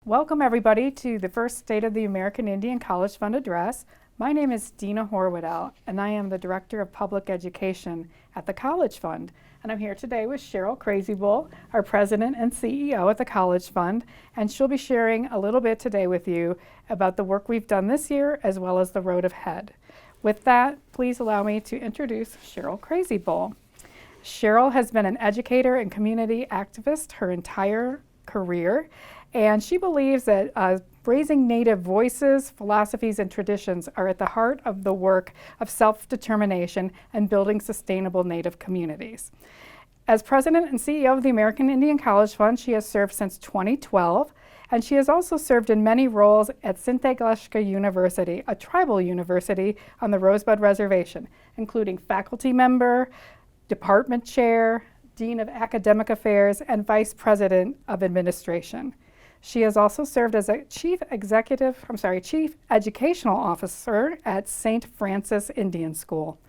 Welcome everybody to the first State of the American Indian College Fund address. My name is Dina Horwoodell and I am the Director of Public Education at the College Fund. And I'm here today with Cheryl Crazy Bull, our President and CEO at the College Fund, and she'll be sharing a little bit today with you about the work we've done this year as well as the road ahead. With that, please allow me to introduce Cheryl Crazy Bull. Cheryl has been an educator and community activist her entire career, and she believes that raising Native voices, philosophies, and traditions are at the heart of the work of self-determination and building sustainable Native communities. As President and CEO of the American Indian College Fund, she has served since 2012, and she has also served in many roles at Sinteglashka University, a tribal university on the Rosebud Reservation, including faculty member, department chair, dean of academic affairs, and vice president of administration. She has also served as a chief educational officer at St. Francis Indian School.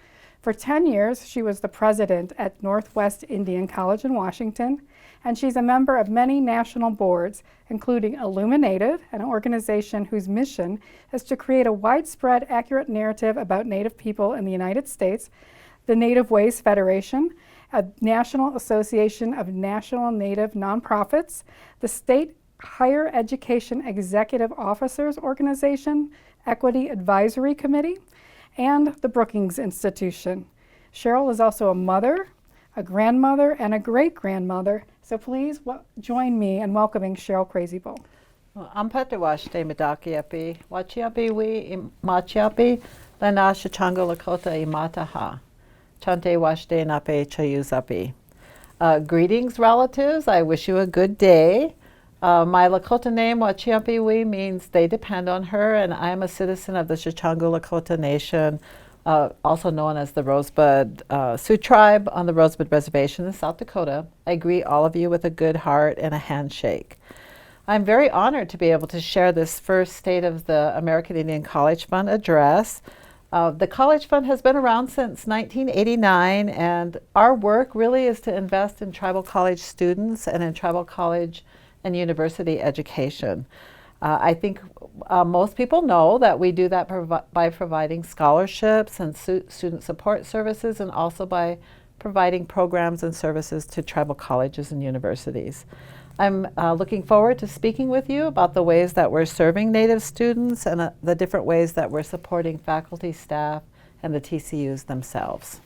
For 10 years, she was the president at Northwest Indian College in Washington, and she's a member of many national boards, including Illuminative, an organization whose mission is to create a widespread, accurate narrative about Native people in the United States, the Native Ways Federation, a National Association of National Native Nonprofits, the State Higher Education Executive Officers Organization, Equity Advisory Committee, and the Brookings Institution. Cheryl is also a mother, a grandmother, and a great-grandmother, so please join me in welcoming Cheryl Crazy Bull. Ampete washte midakiapi, wachiapi wi machiapi, lena shichango lakota imataha. Chante washte nape chayuzapi. Greetings, relatives. I wish you a good day. My Lakota name, Wachiapiwi, means they depend on her, and I am a citizen of the Shichango Lakota Nation, also known as the Rosebud Sioux Tribe on the Rosebud Reservation in South Dakota. I greet all of you with a good heart and a handshake. I'm very honored to be able to share this first State of the American Indian College Fund address. The College Fund has been around since 1989, and our work really is to invest in tribal college students and in tribal college and university education. I think most people know that we do that by providing scholarships and student support services, and also by providing programs and services to tribal colleges and universities. I'm looking forward to speaking with you about the ways that we're serving Native students and the different ways that we're supporting faculty, staff, and the TCUs themselves.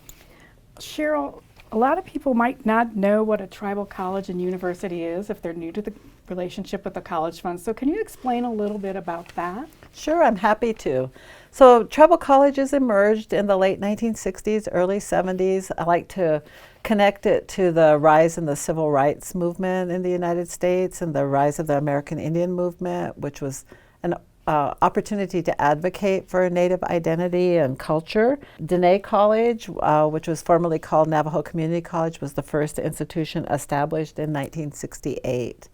Cheryl, a lot of people might not know what a tribal college and university is if they're new to the relationship with the College Fund. So can you explain a little bit about that? Sure, I'm happy to. So tribal colleges emerged in the late 1960s, early 70s. I like to connect it to the rise in the civil rights movement in the United States and the rise of the American Indian movement, which was an opportunity to advocate for Native identity and culture. Dene College, which was formerly called Navajo Community College, was the first institution established in 1968.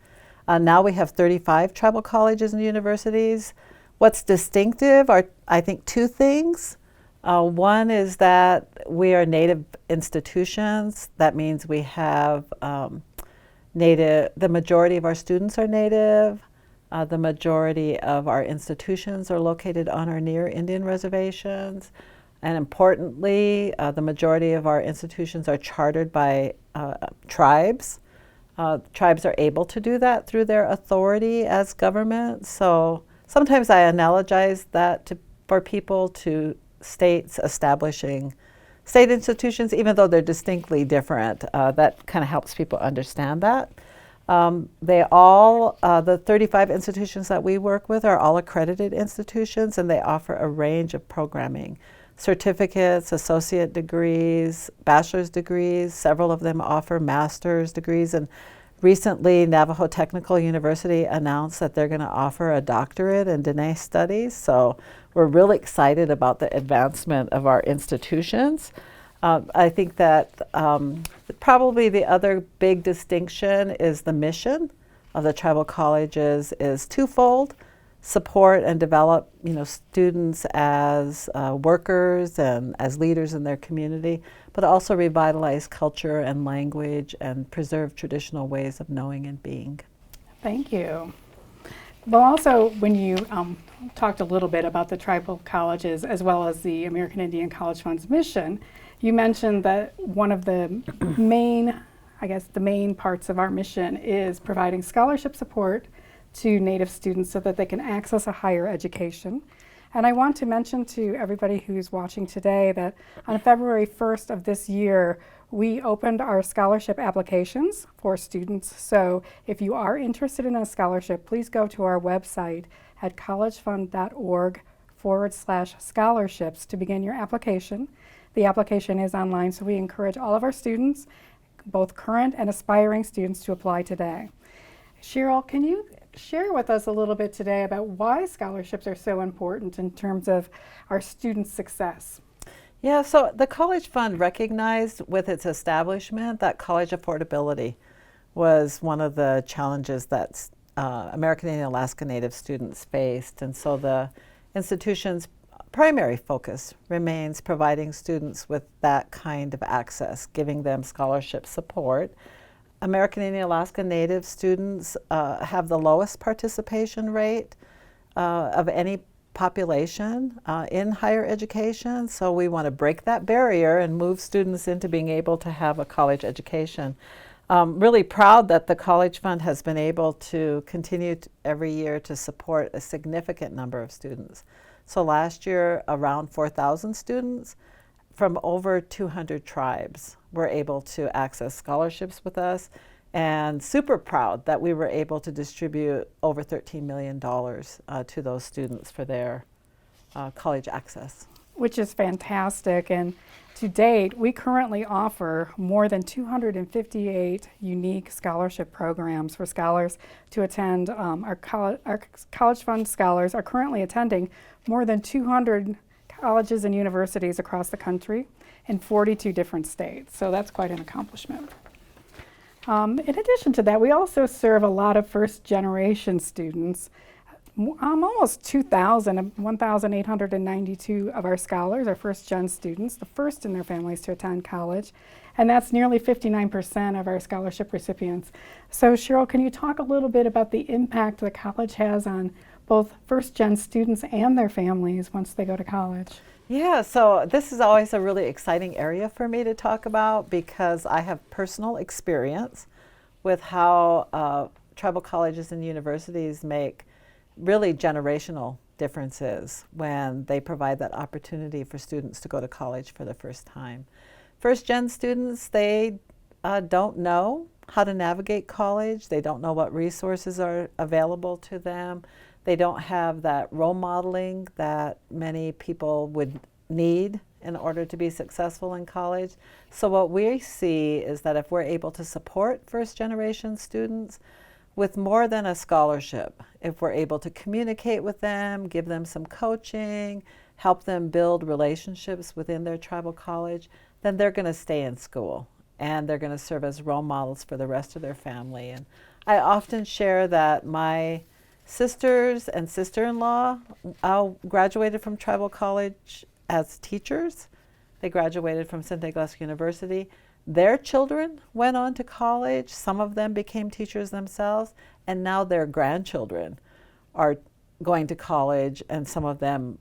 Now we have 35 tribal colleges and universities. What's distinctive are, I think, two things. One is that we are Native institutions. That means we have Native, the majority of our students are Native. The majority of our institutions are located on or near Indian reservations. And importantly, the majority of our institutions are chartered by tribes. Tribes are able to do that through their authority as government. So sometimes I analogize that for people to states establishing state institutions, even though they're distinctly different. That kind of helps people understand that. The 35 institutions that we work with are all accredited institutions, and they offer a range of programming. Certificates, associate degrees, bachelor's degrees. Several of them offer master's degrees, and recently Navajo Technical University announced that they're going to offer a doctorate in Dene studies. So we're really excited about the advancement of our institutions. I think that probably the other big distinction is the mission of the tribal colleges is twofold: support and develop, students as workers and as leaders in their community, but also revitalize culture and language and preserve traditional ways of knowing and being. Thank you. Well, also, when you talked a little bit about the tribal colleges as well as the American Indian College Fund's mission, you mentioned that one of the main, I guess, the main parts of our mission is providing scholarship support to Native students so that they can access a higher education. And I want to mention to everybody who's watching today that on February 1st of this year, we opened our scholarship applications for students. So if you are interested in a scholarship, please go to our website at collegefund.org/scholarships to begin your application. The application is online, so we encourage all of our students, both current and aspiring students, to apply today. Cheryl, can you share with us a little bit today about why scholarships are so important in terms of our students' success? Yeah, so the College Fund recognized with its establishment that college affordability was one of the challenges that American Indian Alaska Native students faced. And so the institution's primary focus remains providing students with that kind of access, giving them scholarship support. American Indian Alaska Native students have the lowest participation rate of any population in higher education, so we want to break that barrier and move students into being able to have a college education. Really proud that the College Fund has been able to continue every year to support a significant number of students. So last year, around 4,000 students from over 200 tribes were able to access scholarships with us, and super proud that we were able to distribute over $13 million to those students for their college access. Which is fantastic. And to date, we currently offer more than 258 unique scholarship programs for scholars to attend. Our College Fund scholars are currently attending more than 200 colleges and universities across the country in 42 different states. So that's quite an accomplishment. In addition to that, we also serve a lot of first-generation students. Almost 2,000, 1,892 of our scholars are first-gen students, the first in their families to attend college, and that's nearly 59% of our scholarship recipients. So Cheryl, can you talk a little bit about the impact the college has on both first-gen students and their families once they go to college? Yeah, so this is always a really exciting area for me to talk about because I have personal experience with how tribal colleges and universities make really generational differences when they provide that opportunity for students to go to college for the first time. First-gen students, they don't know how to navigate college. They don't know what resources are available to them. They don't have that role modeling that many people would need in order to be successful in college. So what we see is that if we're able to support first-generation students with more than a scholarship, if we're able to communicate with them, give them some coaching, help them build relationships within their tribal college, then they're going to stay in school and they're going to serve as role models for the rest of their family. And I often share that my sisters and sister-in-law graduated from tribal college as teachers. They graduated from St. Nicholas University. Their children went on to college. Some of them became teachers themselves, and now their grandchildren are going to college, and some of them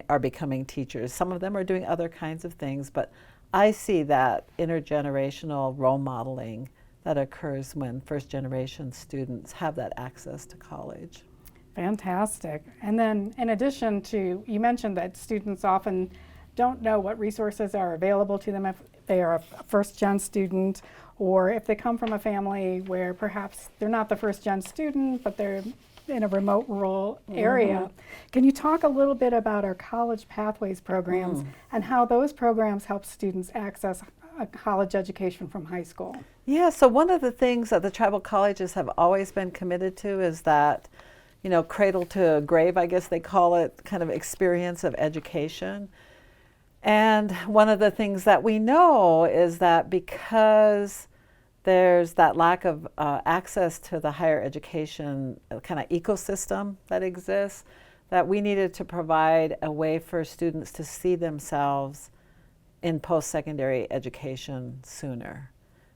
are becoming teachers. Some of them are doing other kinds of things, but I see that intergenerational role modeling that occurs when first-generation students have that access to college. Fantastic. And then in addition to, you mentioned that students often don't know what resources are available to them if they are a first-gen student, or if they come from a family where perhaps they're not the first-gen student, but they're in a remote rural area. Can you talk a little bit about our College Pathways programs and how those programs help students access a college education from high school? Yeah, so one of the things that the tribal colleges have always been committed to is that, you know, cradle to grave, I guess they call it, kind of experience of education. And one of the things that we know is that because there's that lack of access to the higher education kind of ecosystem that exists, that we needed to provide a way for students to see themselves in post-secondary education sooner.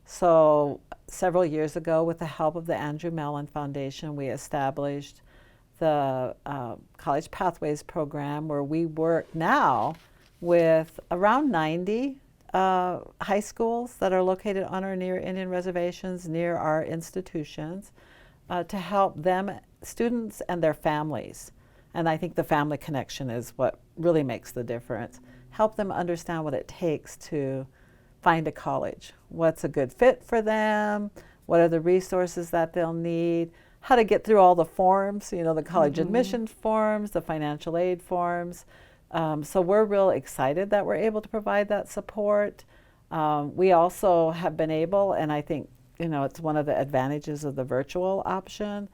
So several years ago, with the help of the Andrew Mellon Foundation, we established the College Pathways program, where we work now with around 90 high schools that are located on or near Indian reservations, near our institutions, to help them, students and their families. And I think the family connection is what really makes the difference. Help them understand what it takes to find a college. What's a good fit for them? What are the resources that they'll need? How to get through all the forms, the college admission forms, the financial aid forms. So we're real excited that we're able to provide that support. We also have been able, and I think it's one of the advantages of the virtual option,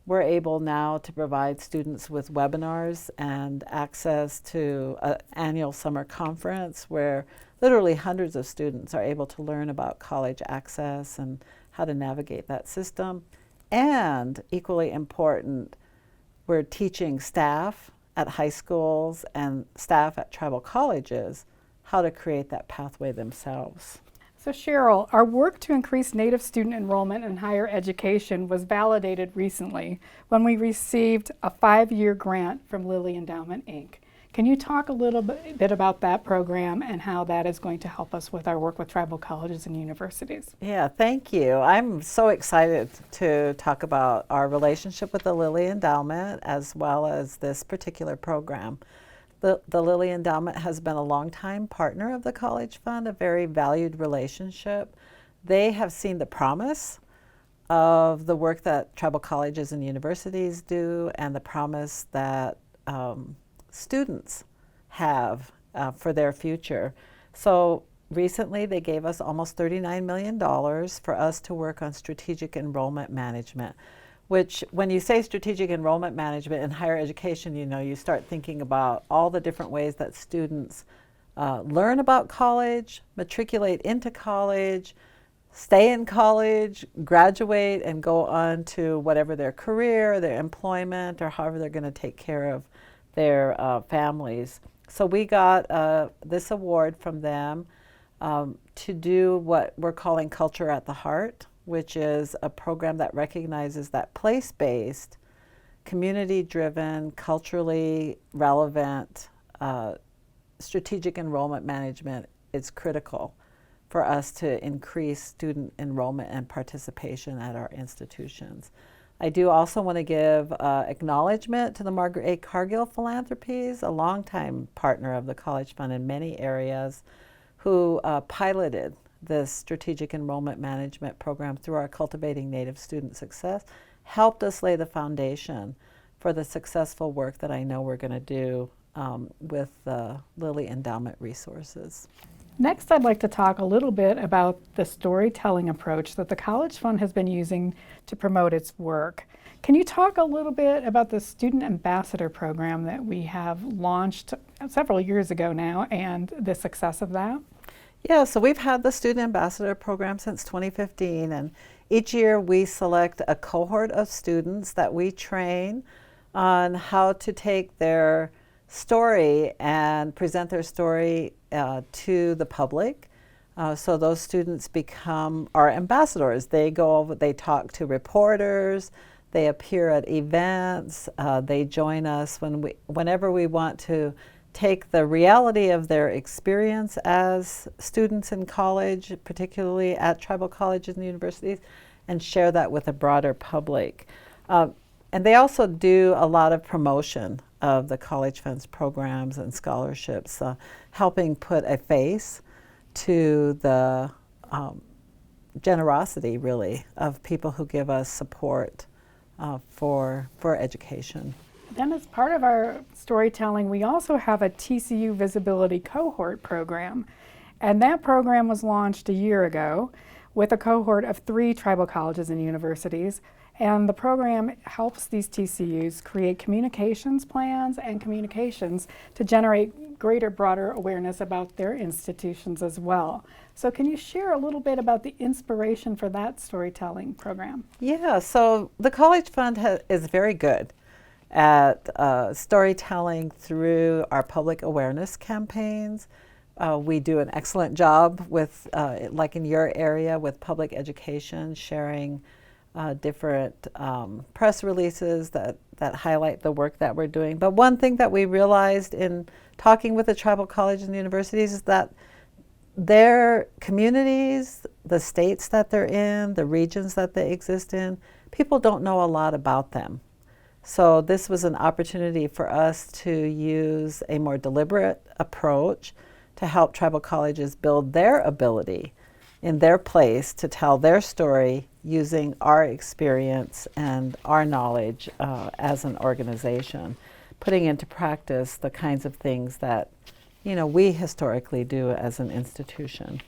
we're able now to provide students with webinars and access to an annual summer conference where literally hundreds of students are able to learn about college access and how to navigate that system. And equally important, we're teaching staff at high schools and staff at tribal colleges how to create that pathway themselves. So Cheryl, our work to increase Native student enrollment in higher education was validated recently when we received a 5-year grant from Lilly Endowment, Inc. Can you talk a little bit about that program and how that is going to help us with our work with tribal colleges and universities? Yeah, thank you. I'm so excited to talk about our relationship with the Lilly Endowment as well as this particular program. The Lilly Endowment has been a longtime partner of the College Fund, a very valued relationship. They have seen the promise of the work that tribal colleges and universities do and the promise that students have for their future. So recently they gave us almost $39 million for us to work on strategic enrollment management, which when you say strategic enrollment management in higher education, you start thinking about all the different ways that students learn about college, matriculate into college, stay in college, graduate, and go on to whatever their career, their employment, or however they're going to take care of their families. So we got this award from them to do what we're calling Culture at the Heart, which is a program that recognizes that place-based, community-driven, culturally relevant strategic enrollment management is critical for us to increase student enrollment and participation at our institutions. I do also want to give acknowledgement to the Margaret A. Cargill Philanthropies, a longtime partner of the College Fund in many areas, who piloted this strategic enrollment management program through our Cultivating Native Student Success, helped us lay the foundation for the successful work that I know we're going to do with the Lilly Endowment resources. Next, I'd like to talk a little bit about the storytelling approach that the College Fund has been using to promote its work. Can you talk a little bit about the Student Ambassador program that we have launched several years ago now and the success of that? Yeah, so we've had the Student Ambassador program since 2015, and each year we select a cohort of students that we train on how to take their story and present their story to the public. So those students become our ambassadors. They go over, they talk to reporters, they appear at events, they join us whenever we want to take the reality of their experience as students in college, particularly at tribal colleges and universities, and share that with a broader public. And they also do a lot of promotion of the College Fund's programs and scholarships, helping put a face to the generosity, really, of people who give us support for education. Then as part of our storytelling, we also have a TCU Visibility Cohort program. And that program was launched a year ago with a cohort of 3 tribal colleges and universities. And the program helps these TCUs create communications plans and communications to generate greater, broader awareness about their institutions as well. So can you share a little bit about the inspiration for that storytelling program? Yeah, so the College Fund is very good at storytelling through our public awareness campaigns. We do an excellent job with, like in your area, with public education, sharing different press releases that that highlight the work that we're doing. But one thing that we realized in talking with the tribal colleges and universities is that their communities, the states that they're in, the regions that they exist in, people don't know a lot about them. So this was an opportunity for us to use a more deliberate approach to help tribal colleges build their ability in their place to tell their story using our experience and our knowledge as an organization, putting into practice the kinds of things that we historically do as an institution.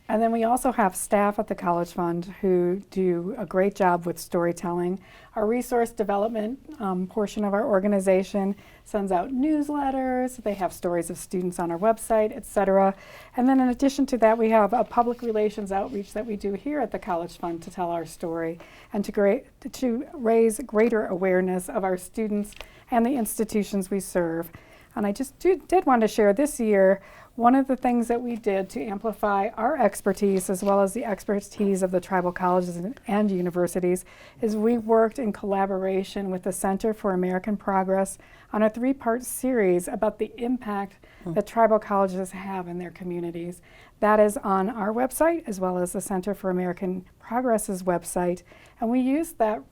And then we also have staff at the College Fund who do a great job with storytelling. Our resource development portion of our organization sends out newsletters. They have stories of students on our website, etc. And then in addition to that, we have a public relations outreach that we do here at the College Fund to tell our story and to raise greater awareness of our students and the institutions we serve. And I just did want to share this year, one of the things that we did to amplify our expertise as well as the expertise of the tribal colleges and universities is we worked in collaboration with the Center for American Progress on a 3-part series about the impact that tribal colleges have in their communities. That is on our website as well as the Center for American Progress's website. And we used that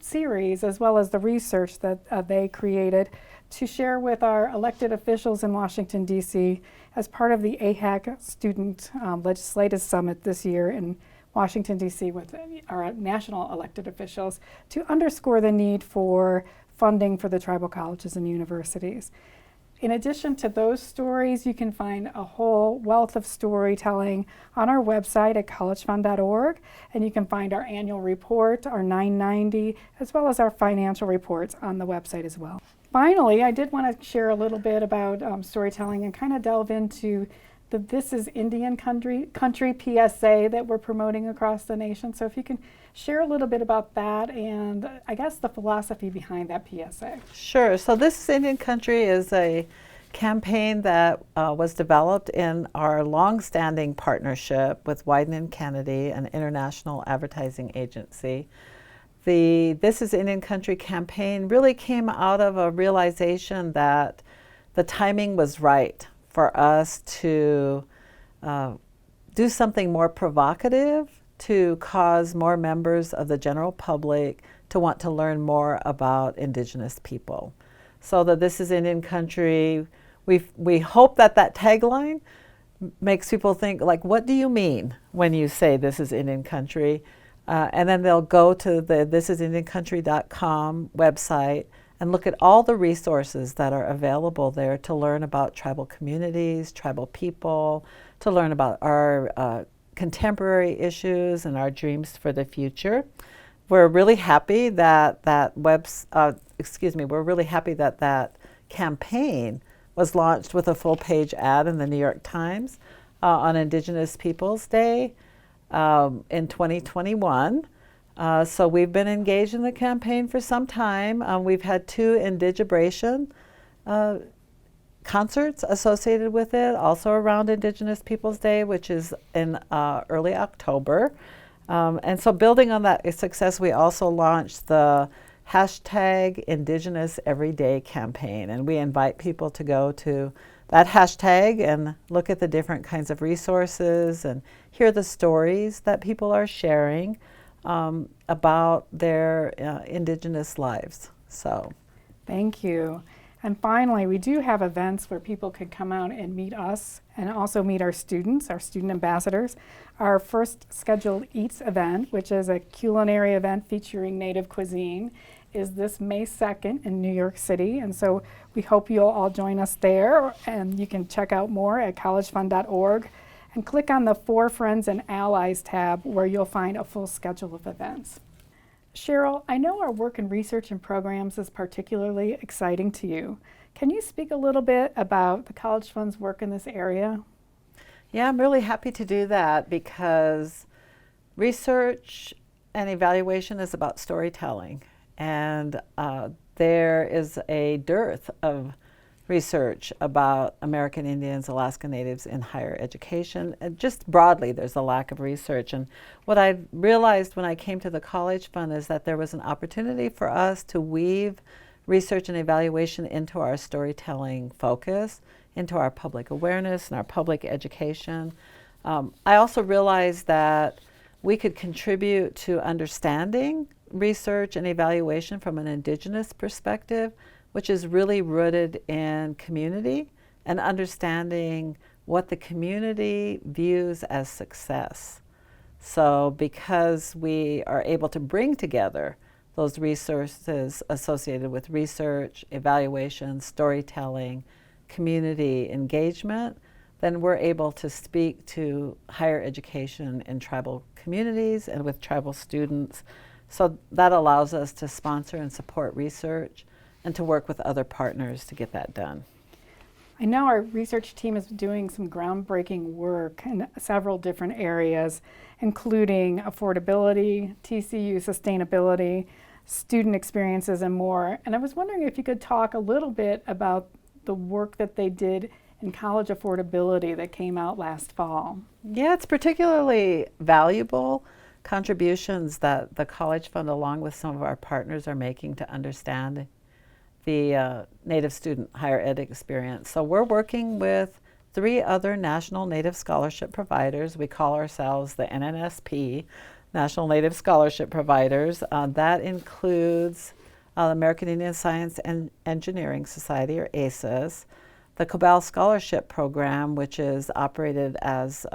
series as well as the research that they created to share with our elected officials in Washington, D.C. as part of the AHAC Student Legislative Summit this year in Washington, D.C. with our national elected officials to underscore the need for funding for the tribal colleges and universities. In addition to those stories, you can find a whole wealth of storytelling on our website at collegefund.org, and you can find our annual report, our 990, as well as our financial reports on the website as well. Finally, I did want to share a little bit about storytelling and kind of delve into the This is Indian Country PSA that we're promoting across the nation. So if you can share a little bit about that and I guess the philosophy behind that PSA. Sure. So This is Indian Country is a campaign that was developed in our long-standing partnership with Wieden & Kennedy, an international advertising agency. The This is Indian Country campaign really came out of a realization that the timing was right for us to do something more provocative to cause more members of the general public to want to learn more about Indigenous people. So the This is Indian Country, we hope that tagline makes people think, like, what do you mean when you say this is Indian Country? And then they'll go to the thisisindiancountry.com website and look at all the resources that are available there to learn about tribal communities, tribal people, to learn about our contemporary issues and our dreams for the future. We're really happy that we're really happy that that campaign was launched with a full-page ad in the New York Times on Indigenous Peoples Day in 2021. So we've been engaged in the campaign for some time. We've had 2 Indigibration concerts associated with it, also around Indigenous Peoples Day, which is in early October. And so building on that success, we also launched the hashtag Indigenous Everyday campaign. And we invite people to go to that hashtag and look at the different kinds of resources and hear the stories that people are sharing about their Indigenous lives. So, thank you. And finally, we do have events where people can come out and meet us and also meet our students, our student ambassadors. Our first scheduled Eats event, which is a culinary event featuring Native cuisine, is this May 2nd in New York City. And so we hope you'll all join us there. And you can check out more at collegefund.org and click on the For Friends and Allies tab where you'll find a full schedule of events. Cheryl, I know our work in research and programs is particularly exciting to you. Can you speak a little bit about the College Fund's work in this area? Yeah, I'm really happy to do that because research and evaluation is about storytelling. And there is a dearth of research about American Indians, Alaska Natives in higher education. And just broadly, there's a lack of research. And what I realized when I came to the College Fund is that there was an opportunity for us to weave research and evaluation into our storytelling focus, into our public awareness and our public education. I also realized that we could contribute to understanding research and evaluation from an Indigenous perspective, which is really rooted in community and understanding what the community views as success. So because we are able to bring together those resources associated with research, evaluation, storytelling, community engagement, then we're able to speak to higher education in tribal communities and with tribal students. So that allows us to sponsor and support research and to work with other partners to get that done. I know our research team is doing some groundbreaking work in several different areas, including affordability, TCU sustainability, student experiences, and more. And I was wondering if you could talk a little bit about the work that they did in college affordability that came out last fall. Yeah, it's particularly valuable contributions that the College Fund, along with some of our partners, are making to understand the Native student higher ed experience. So we're working with 3 other national Native scholarship providers. We call ourselves the NNSP, National Native Scholarship Providers. That includes the American Indian Science and Engineering Society, or ASIS, the Cabal Scholarship Program, which is operated as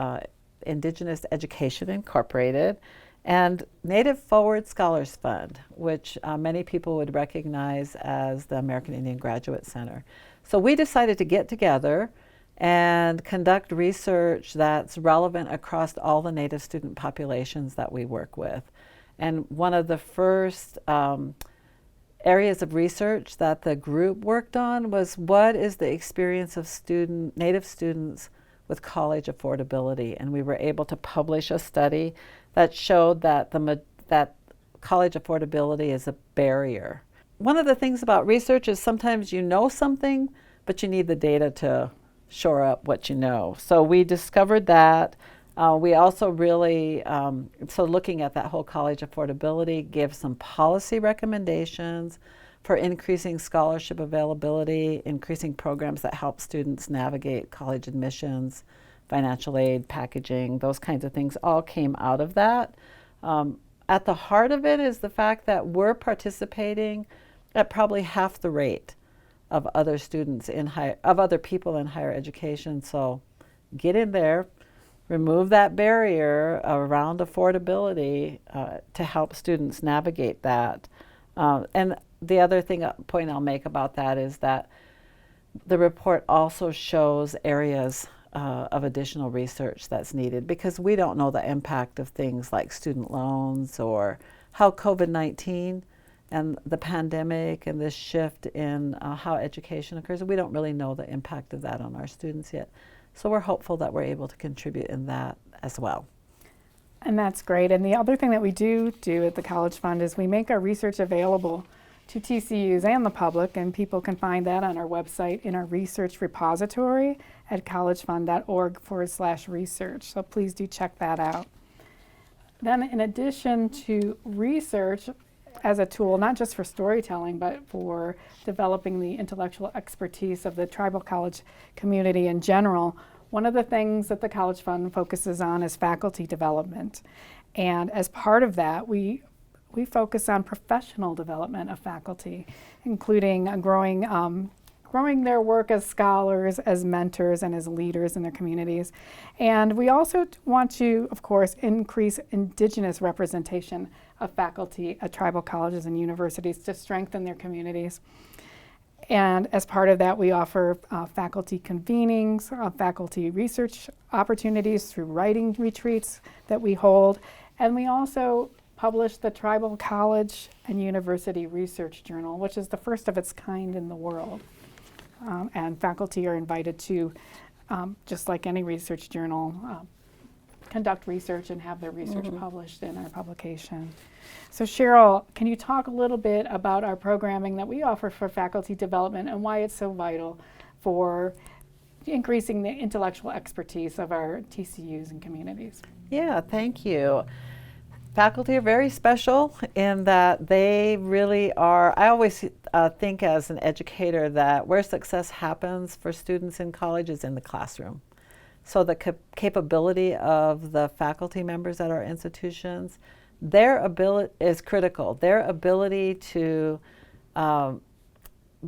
Indigenous Education Incorporated, and Native Forward Scholars Fund, which many people would recognize as the American Indian Graduate Center. So we decided to get together and conduct research that's relevant across all the Native student populations that we work with. And one of the first areas of research that the group worked on was what is the experience of Native students with college affordability. And we were able to publish a study that showed that that college affordability is a barrier. One of the things about research is sometimes you know something, but you need the data to shore up what you know. So we discovered that. We also really, so looking at that whole college affordability, give some policy recommendations for increasing scholarship availability, increasing programs that help students navigate college admissions, financial aid, packaging, those kinds of things all came out of that. At the heart of it is the fact that we're participating at probably half the rate of other students of other people in higher education. So get in there, remove that barrier around affordability to help students navigate that. And the other point I'll make about that is that the report also shows areas of additional research that's needed, because we don't know the impact of things like student loans or how COVID-19 and the pandemic and this shift in how education occurs. We don't really know the impact of that on our students yet. So we're hopeful that we're able to contribute in that as well. And that's great. And the other thing that we do at the College Fund is we make our research available to TCUs and the public, and people can find that on our website in our research repository at collegefund.org/research. So please do check that out. Then in addition to research as a tool, not just for storytelling, but for developing the intellectual expertise of the tribal college community in general, one of the things that the College Fund focuses on is faculty development. And as part of that, we focus on professional development of faculty, including growing their work as scholars, as mentors, and as leaders in their communities. And we also want to, of course, increase Indigenous representation of faculty at tribal colleges and universities to strengthen their communities. And as part of that, we offer faculty convenings, faculty research opportunities through writing retreats that we hold. And we also publish the Tribal College and University Research Journal, which is the first of its kind in the world. And faculty are invited to, just like any research journal, conduct research and have their research published in our publication. So Cheryl, can you talk a little bit about our programming that we offer for faculty development and why it's so vital for increasing the intellectual expertise of our TCUs and communities. Yeah, thank you. Faculty are very special in that they really are. I always think as an educator that where success happens for students in college is in the classroom. So the capability of the faculty members at our institutions, their ability is critical. Their ability to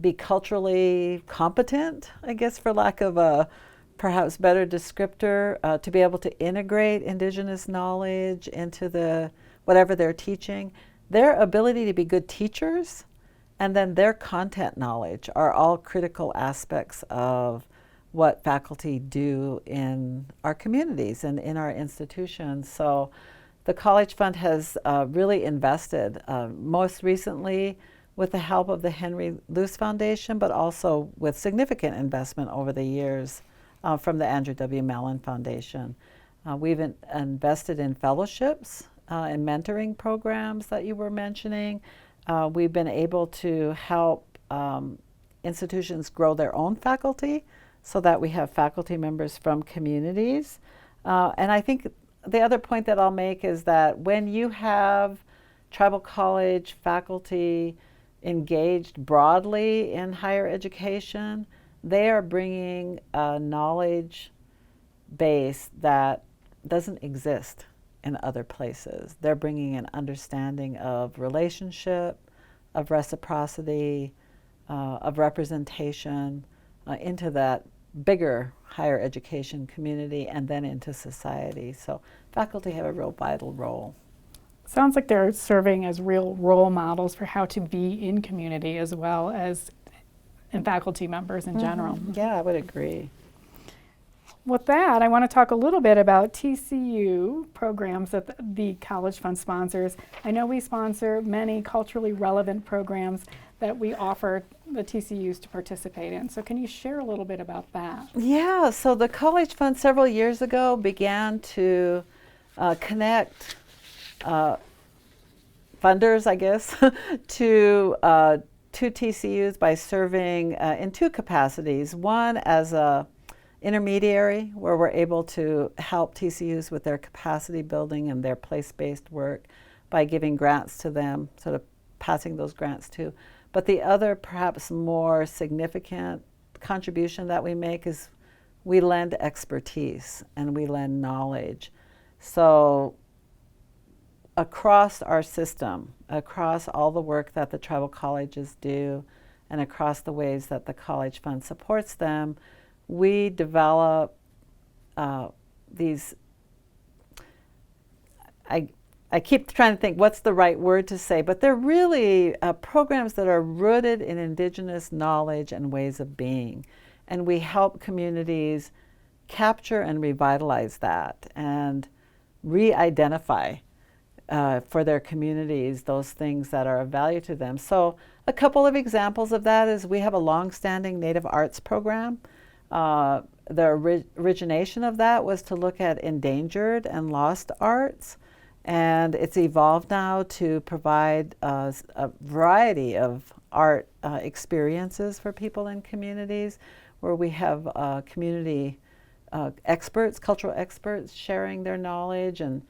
be culturally competent, I guess for lack of a perhaps better descriptor, to be able to integrate indigenous knowledge into the whatever they're teaching, their ability to be good teachers, and then their content knowledge are all critical aspects of what faculty do in our communities and in our institutions. So the College Fund has really invested, most recently with the help of the Henry Luce Foundation, but also with significant investment over the years from the Andrew W. Mellon Foundation. We've invested in fellowships and mentoring programs that you were mentioning. We've been able to help institutions grow their own faculty so that we have faculty members from communities. And I think the other point that I'll make is that when you have tribal college faculty engaged broadly in higher education, they are bringing a knowledge base that doesn't exist in other places. They're bringing an understanding of relationship, of reciprocity, of representation into that bigger higher education community and then into society. So faculty have a real vital role. Sounds like they're serving as real role models for how to be in community as well as in faculty members in general. Yeah, I would agree. With that, I want to talk a little bit about TCU programs that the College Fund sponsors. I know we sponsor many culturally relevant programs that we offer the TCUs to participate in. So can you share a little bit about that? Yeah, so the College Fund several years ago began to connect funders, I guess, to TCUs by serving in two capacities. One as a intermediary, where we're able to help TCUs with their capacity building and their place-based work by giving grants to them, sort of passing those grants to. But the other, perhaps more significant contribution that we make is we lend expertise and we lend knowledge. So across our system, across all the work that the tribal colleges do, and across the ways that the College Fund supports them, we develop these, I keep trying to think what's the right word to say, but they're really programs that are rooted in indigenous knowledge and ways of being. And we help communities capture and revitalize that and re-identify for their communities those things that are of value to them. So a couple of examples of that is we have a long-standing Native Arts program. The origination of that was to look at endangered and lost arts, and it's evolved now to provide a variety of art experiences for people in communities, where we have community experts, cultural experts, sharing their knowledge and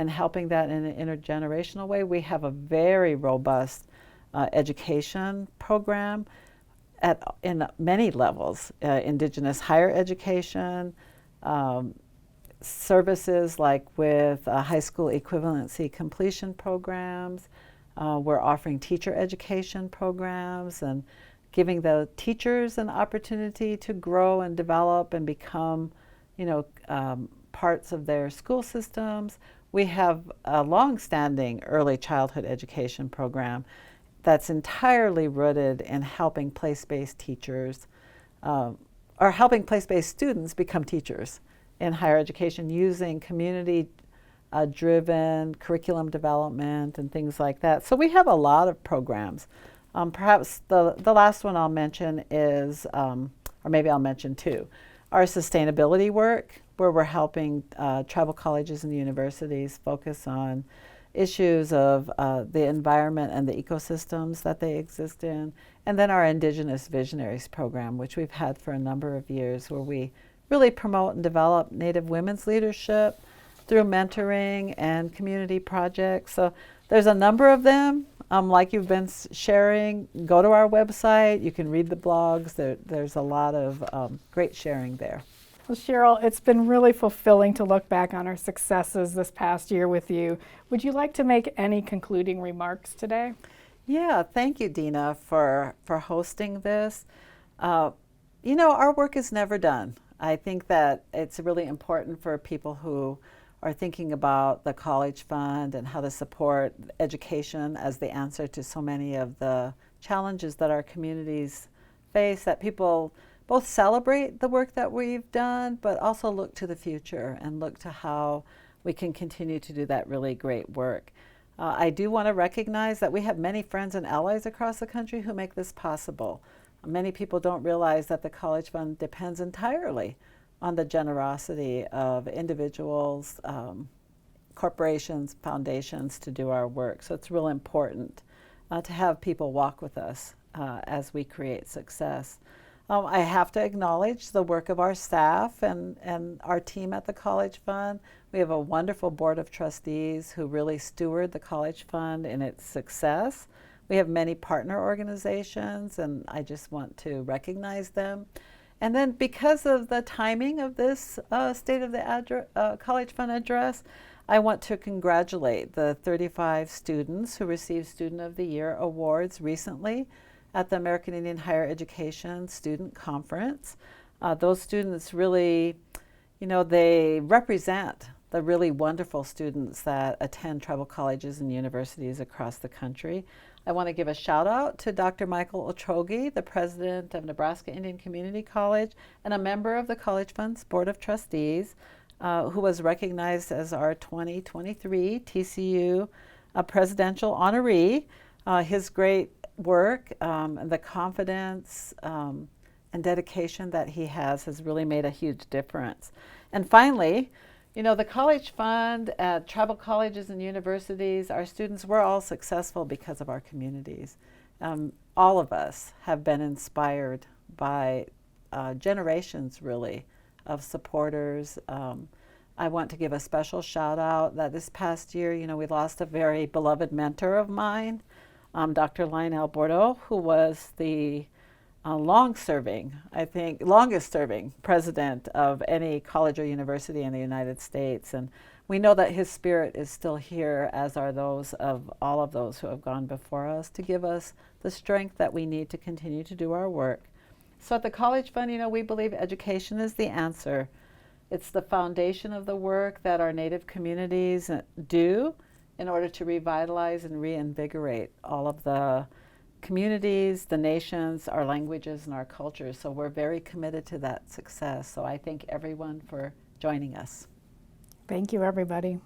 helping that in an intergenerational way. We have a very robust education program in many levels, indigenous higher education, services like with high school equivalency completion programs. We're offering teacher education programs and giving the teachers an opportunity to grow and develop and become, parts of their school systems. We have a long-standing early childhood education program that's entirely rooted in helping place-based teachers or helping place-based students become teachers in higher education using community-driven curriculum development and things like that. So we have a lot of programs. Perhaps the last one I'll mention is, or maybe I'll mention two, our sustainability work, where we're helping tribal colleges and universities focus on issues of the environment and the ecosystems that they exist in. And then our Indigenous Visionaries program, which we've had for a number of years, where we really promote and develop Native women's leadership through mentoring and community projects. So there's a number of them. Like you've been sharing, go to our website. You can read the blogs. There's a lot of great sharing there. Well, Cheryl, it's been really fulfilling to look back on our successes this past year with you. Would you like to make any concluding remarks today? Yeah, thank you, Dina, for hosting this. You know, our work is never done. I think that it's really important for people who are thinking about the college fund and how to support education as the answer to so many of the challenges that our communities face, that people both celebrate the work that we've done, but also look to the future and look to how we can continue to do that really great work. I do want to recognize that we have many friends and allies across the country who make this possible. Many people don't realize that the College Fund depends entirely on the generosity of individuals, corporations, foundations to do our work. So it's real important to have people walk with us as we create success. I have to acknowledge the work of our staff and our team at the College Fund. We have a wonderful board of trustees who really steward the College Fund in its success. We have many partner organizations, and I just want to recognize them. And then because of the timing of this State of the College Fund address, I want to congratulate the 35 students who received Student of the Year awards recently at the American Indian Higher Education Student Conference. Those students really, you know, they represent the really wonderful students that attend tribal colleges and universities across the country. I want to give a shout out to Dr. Michael Ochogi, the president of Nebraska Indian Community College and a member of the College Fund's Board of Trustees, who was recognized as our 2023 TCU presidential honoree. His great work, and the confidence and dedication that he has really made a huge difference. And finally, you know, the College Fund at tribal colleges and universities, our students, we're all successful because of our communities. All of us have been inspired by generations, really, of supporters. I want to give a special shout out that this past year, you know, we lost a very beloved mentor of mine, Dr. Lionel Bordeaux, who was the long-serving, I think, longest-serving president of any college or university in the United States. And we know that his spirit is still here, as are those of all of those who have gone before us, to give us the strength that we need to continue to do our work. So at the College Fund, you know, we believe education is the answer. It's the foundation of the work that our Native communities do in order to revitalize and reinvigorate all of the communities, the nations, our languages, and our cultures. So we're very committed to that success. So I thank everyone for joining us. Thank you, everybody.